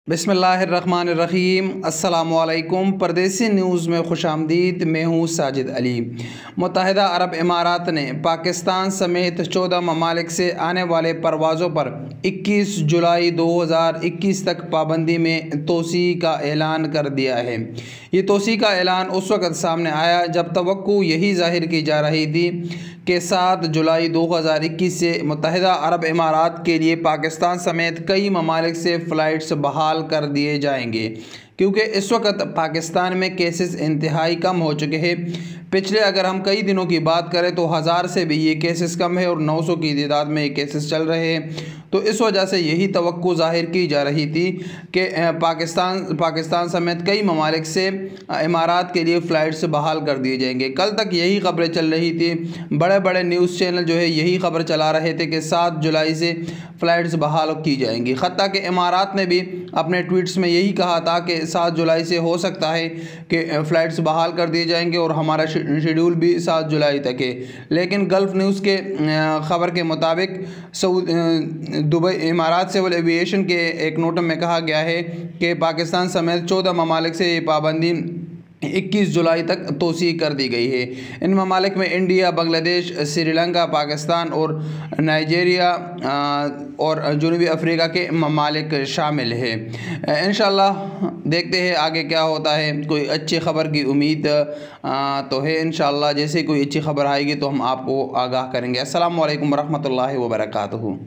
बिस्मिल्लाहिर्रहमानिर्रहीम। अस्सलामुअलैकुम। परदेसी न्यूज़ में खुशामदीद। मैं हूँ साजिद अली। मुत्तहिदा अरब इमारात ने पाकिस्तान समेत 14 ममालिक से आने वाले परवाज़ों पर 21 जुलाई 2021 तक पाबंदी में तोसी का ऐलान कर दिया है। ये तोसी का ऐलान उस वक़्त सामने आया जब तवक्को यही ज़ाहिर की जा रही थी कि 7 जुलाई 2021 से मुत्तहिदा अरब इमारात के लिए पाकिस्तान समेत कई ममालिक से फ़्लाइट्स बहाल कर दिए जाएंगे, क्योंकि इस वक्त पाकिस्तान में केसेस इंतहाई कम हो चुके हैं। पिछले अगर हम कई दिनों की बात करें तो 1000 से भी ये केसेस कम है और 900 की तादाद में ये केसेस चल रहे हैं। तो इस वजह से यही तवक्को ज़ाहिर की जा रही थी कि पाकिस्तान समेत कई ममालिक से इमारात के लिए फ़्लाइट्स बहाल कर दिए जाएंगे। कल तक यही ख़बरें चल रही थी, बड़े बड़े न्यूज़ चैनल जो है यही ख़बर चला रहे थे कि 7 जुलाई से फ़्लाइट्स बहाल की जाएंगी। हत्ता कि इमारात ने भी अपने ट्वीट्स में यही कहा था कि 7 जुलाई से हो सकता है कि फ़्लाइट्स बहाल कर दिए जाएंगे और हमारा शेड्यूल भी 7 जुलाई तक है। लेकिन गल्फ़ न्यूज़ के ख़बर के मुताबिक दुबई इमारात सिविल एविएशन के एक नोट में कहा गया है कि पाकिस्तान समेत 14 ममालिक से ये पाबंदी 21 जुलाई तक तोसी कर दी गई है। इन ममालिक में इंडिया, बांग्लादेश, श्रीलंका, पाकिस्तान और नाइजीरिया और जनूबी अफ्रीका के ममालिक शामिल हैं। इंशाअल्लाह देखते हैं आगे क्या होता है। कोई अच्छी ख़बर की उम्मीद तो है। इंशाअल्लाह जैसे कोई अच्छी ख़बर आएगी तो हम आपको आगाह करेंगे। अस्सलामु अलैकुम वरहमतुल्लाहि वबरकातुहू।